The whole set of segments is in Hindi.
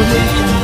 audio jungle.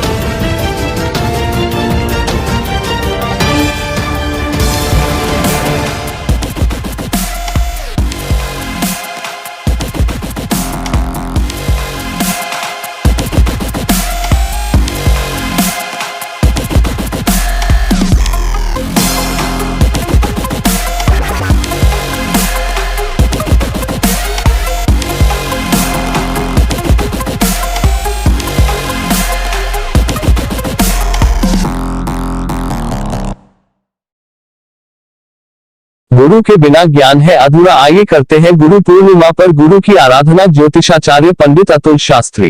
गुरु के बिना ज्ञान है अधूरा। आइए करते हैं गुरु पूर्णिमा पर गुरु की आराधना। ज्योतिषाचार्य पंडित अतुल शास्त्री।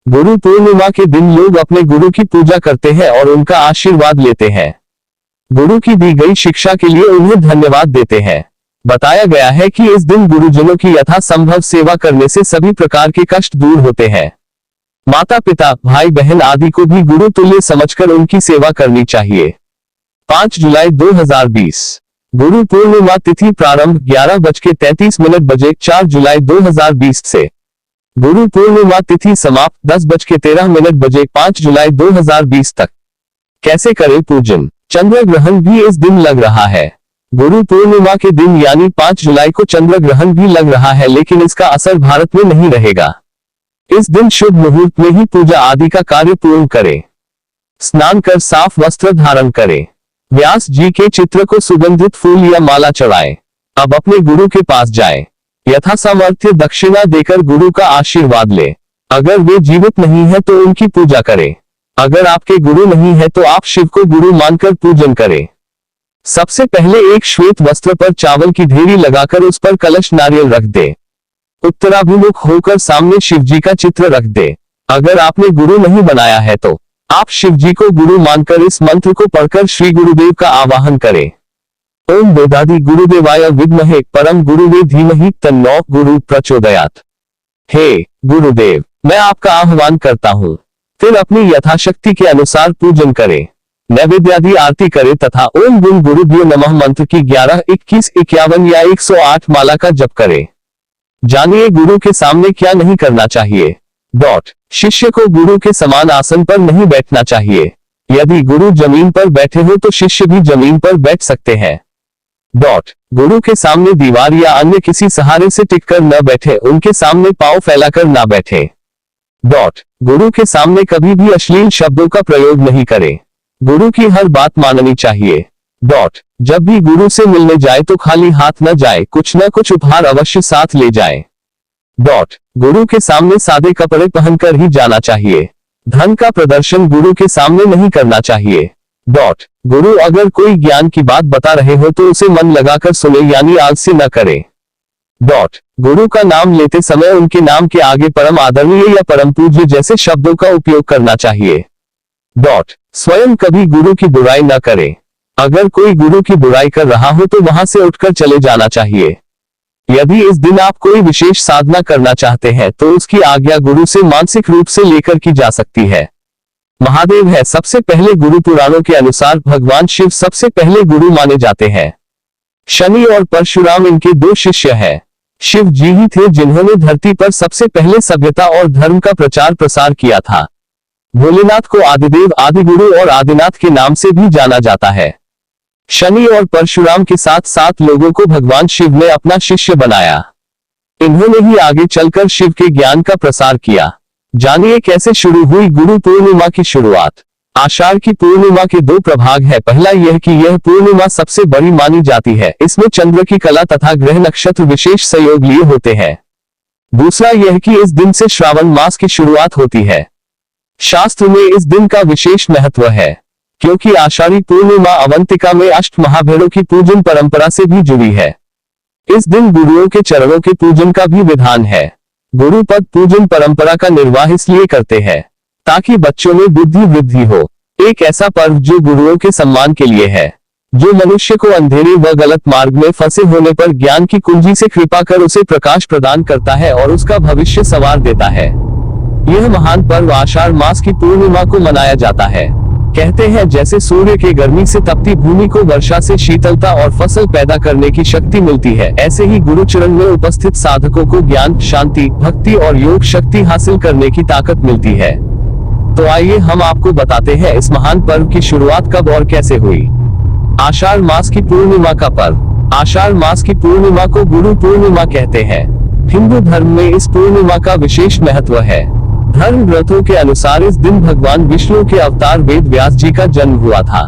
गुरु पूर्णिमा के दिन लोग अपने गुरु की पूजा करते हैं और उनका आशीर्वाद लेते हैं। गुरु की दी गई शिक्षा के लिए उन्हें धन्यवाद देते हैं। बताया गया है कि इस दिन गुरुजनों की यथासंभव सेवा करने से सभी प्रकार के कष्ट दूर होते हैं। माता पिता भाई बहन आदि को भी गुरु तुल्य समझकर उनकी सेवा करनी चाहिए। 5 जुलाई 2020 गुरु पूर्णिमा तिथि प्रारंभ 11:33 बजे 4 जुलाई 2020 से। गुरु पूर्णिमा तिथि समाप्त 10:13 बजे 5 जुलाई 2020 तक। कैसे करें पूजन? चंद्र ग्रहण भी इस दिन लग रहा है। गुरु पूर्णिमा के दिन यानी 5 जुलाई को चंद्र ग्रहण भी लग रहा है, लेकिन इसका असर भारत में नहीं रहेगा। इस दिन शुभ मुहूर्त में ही पूजा आदि का कार्य पूर्ण करें। स्नान कर साफ वस्त्र धारण करें। व्यास जी के चित्र को सुगंधित फूल या माला चढ़ाएं। अब अपने गुरु के पास जाएं। यथासामर्थ्य दक्षिणा देकर गुरु का आशीर्वाद लें। अगर वे जीवित नहीं है तो उनकी पूजा करें। अगर आपके गुरु नहीं है तो आप शिव को गुरु मानकर पूजन करें। सबसे पहले एक श्वेत वस्त्र पर चावल की ढेरी लगाकर उस पर कलश नारियल रख दे। उत्तराभिमुख होकर सामने शिव जी का चित्र रख दे। अगर आपने गुरु नहीं बनाया है तो आप शिव जी को गुरु मानकर इस मंत्र को पढ़कर श्री गुरुदेव का आवाहन करें। ओम वेदादि गुरुदेवाय विद्महे परम गुरुवे धीमहि तन्नो गुरु प्रचोदयात्। हे गुरुदेव, मैं आपका आह्वान करता हूँ। फिर अपनी यथाशक्ति के अनुसार पूजन करें। नैवेद्यादि आरती करें तथा ओम गुण गुरुभ्यो नमः मंत्र की 11, 21, 51 या 108 माला का जप करें। जानिए गुरु के सामने क्या नहीं करना चाहिए। शिष्य को गुरु के समान आसन पर नहीं बैठना चाहिए। यदि गुरु जमीन पर बैठे हो तो शिष्य भी जमीन पर बैठ सकते हैं। गुरु के सामने दीवार या अन्य किसी सहारे से टिककर न बैठे, उनके सामने पांव फैलाकर न बैठे। गुरु के सामने कभी भी अश्लील शब्दों का प्रयोग नहीं करें। गुरु की हर बात माननी चाहिए। जब भी गुरु से मिलने जाए तो खाली हाथ न जाए, कुछ न कुछ उपहार अवश्य साथ ले जाए। गुरु के सामने सादे कपड़े पहनकर ही जाना चाहिए। धन का प्रदर्शन गुरु के सामने नहीं करना चाहिए। गुरु अगर कोई ज्ञान की बात बता रहे हो तो उसे मन लगाकर सुने, यानी आलस्य न करें। गुरु का नाम लेते समय उनके नाम के आगे परम आदरणीय या परम पूज्य जैसे शब्दों का उपयोग करना चाहिए। स्वयं कभी गुरु की बुराई न करें। अगर कोई गुरु की बुराई कर रहा हो तो वहां से उठकर चले जाना चाहिए। यदि इस दिन आप कोई विशेष साधना करना चाहते हैं तो उसकी आज्ञा गुरु से मानसिक रूप से लेकर की जा सकती है। महादेव है सबसे पहले गुरु। पुराणों के अनुसार भगवान शिव सबसे पहले गुरु माने जाते हैं। शनि और परशुराम इनके 2 शिष्य हैं। शिव जी ही थे जिन्होंने धरती पर सबसे पहले सभ्यता और धर्म का प्रचार प्रसार किया था। भोलेनाथ को आदिदेव, आदिगुरु और आदिनाथ के नाम से भी जाना जाता है। शनि और परशुराम के साथ 7 लोगों को भगवान शिव ने अपना शिष्य बनाया। इन्होंने ही आगे चलकर शिव के ज्ञान का प्रसार किया। जानिए कैसे शुरू हुई गुरु पूर्णिमा की शुरुआत। आषाढ़ की पूर्णिमा के 2 प्रभाग है। पहला यह कि यह पूर्णिमा सबसे बड़ी मानी जाती है। इसमें चंद्र की कला तथा ग्रह नक्षत्र विशेष सहयोग लिए होते हैं। दूसरा यह कि इस दिन से श्रावण मास की शुरुआत होती है। शास्त्र में इस दिन का विशेष महत्व है क्योंकि आषाढ़ी पूर्णिमा अवंतिका में अष्ट महाभैरव की पूजन परंपरा से भी जुड़ी है। इस दिन गुरुओं के चरणों के पूजन का भी विधान है। गुरु पद पूजन परंपरा का निर्वाह इसलिए करते हैं ताकि बच्चों में बुद्धि वृद्धि हो। एक ऐसा पर्व जो गुरुओं के सम्मान के लिए है, जो मनुष्य को अंधेरे व गलत मार्ग में फंसे होने पर ज्ञान की कुंजी से कृपा कर उसे प्रकाश प्रदान करता है और उसका भविष्य संवार देता है। यह महान पर्व आषाढ़ मास की पूर्णिमा को मनाया जाता है। कहते हैं जैसे सूर्य के गर्मी से तपती भूमि को वर्षा से शीतलता और फसल पैदा करने की शक्ति मिलती है, ऐसे ही गुरुचरण में उपस्थित साधकों को ज्ञान, शांति, भक्ति और योग शक्ति हासिल करने की ताकत मिलती है। तो आइए हम आपको बताते हैं इस महान पर्व की शुरुआत कब और कैसे हुई। आषाढ़ मास की पूर्णिमा का पर्व। आषाढ़ मास की पूर्णिमा को गुरु पूर्णिमा कहते हैं। हिंदू धर्म में इस पूर्णिमा का विशेष महत्व है। धर्म ग्रंथों के अनुसार इस दिन भगवान विष्णु के अवतार वेद व्यास जी का जन्म हुआ था।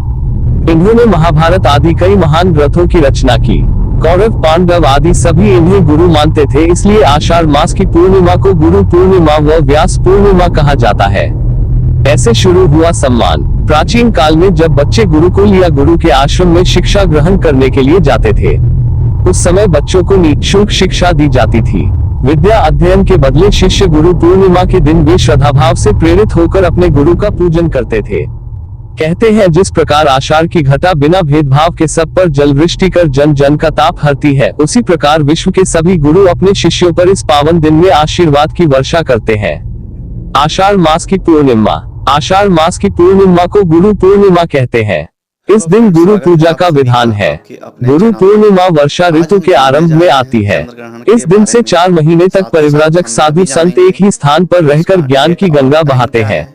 इन्होंने महाभारत आदि कई महान ग्रंथों की रचना की। कौरव पांडव आदि सभी इन्हें गुरु मानते थे, इसलिए आषाढ़ मास की पूर्णिमा को गुरु पूर्णिमा व व्यास पूर्णिमा कहा जाता है। ऐसे शुरू हुआ सम्मान। प्राचीन काल में जब बच्चे गुरुकुल या गुरु के आश्रम में शिक्षा ग्रहण करने के लिए जाते थे, उस समय बच्चों को निःशुल्क शिक्षा दी जाती थी। विद्या अध्ययन के बदले शिष्य गुरु पूर्णिमा के दिन वे श्रद्धाभाव से प्रेरित होकर अपने गुरु का पूजन करते थे। कहते हैं जिस प्रकार आषाढ़ की घटा बिना भेदभाव के सब पर जल वृष्टि कर जन जन का ताप हरती है, उसी प्रकार विश्व के सभी गुरु अपने शिष्यों पर इस पावन दिन में आशीर्वाद की वर्षा करते हैं। आषाढ़ मास की पूर्णिमा। आषाढ़ मास की पूर्णिमा को गुरु पूर्णिमा कहते हैं। इस दिन गुरु पूजा का विधान है। गुरु पूर्णिमा वर्षा ऋतु के आरंभ में आती है। इस दिन से 4 महीने तक परिव्राजक साधु संत एक ही स्थान पर रहकर ज्ञान की गंगा बहाते हैं।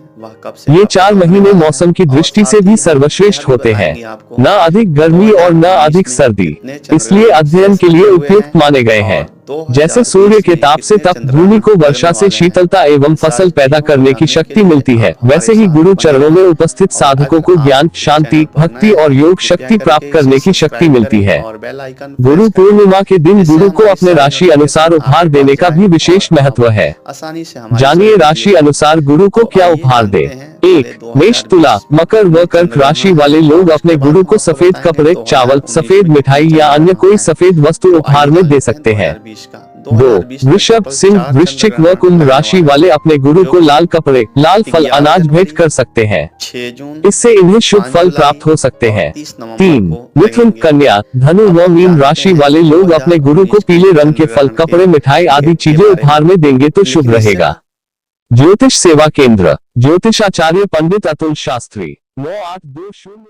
ये 4 महीने मौसम की दृष्टि से भी सर्वश्रेष्ठ होते हैं। न अधिक गर्मी और न अधिक सर्दी, इसलिए अध्ययन के लिए उपयुक्त माने गए हैं। जैसे सूर्य के ताप से तप्त भूमि को वर्षा से शीतलता एवं फसल पैदा करने की शक्ति मिलती है, वैसे ही गुरु चरणों में उपस्थित साधकों को ज्ञान, शांति, भक्ति और योग शक्ति प्राप्त करने की शक्ति मिलती है। गुरु पूर्णिमा के दिन गुरु को अपने राशि अनुसार उपहार देने का भी विशेष महत्व है। जानिए राशि अनुसार गुरु को क्या उपहार दे। 1. मेष, तुला, मकर व कर्क राशि वाले लोग अपने गुरु को सफेद कपड़े, चावल, सफेद मिठाई या अन्य कोई सफेद वस्तु उपहार में दे सकते हैं। 2. वृषभ, सिंह, वृश्चिक व कुंभ राशि वाले अपने गुरु को लाल कपड़े, लाल फल, अनाज भेंट कर सकते हैं। इससे इन्हें शुभ फल प्राप्त हो सकते हैं। 3. मिथुन, कन्या, धनु व मीन राशि वाले लोग अपने गुरु को पीले रंग के फल, कपड़े, मिठाई आदि चीजें उपहार में देंगे तो शुभ रहेगा। ज्योतिष सेवा केंद्र, ज्योतिषाचार्य पंडित अतुल शास्त्री, 9820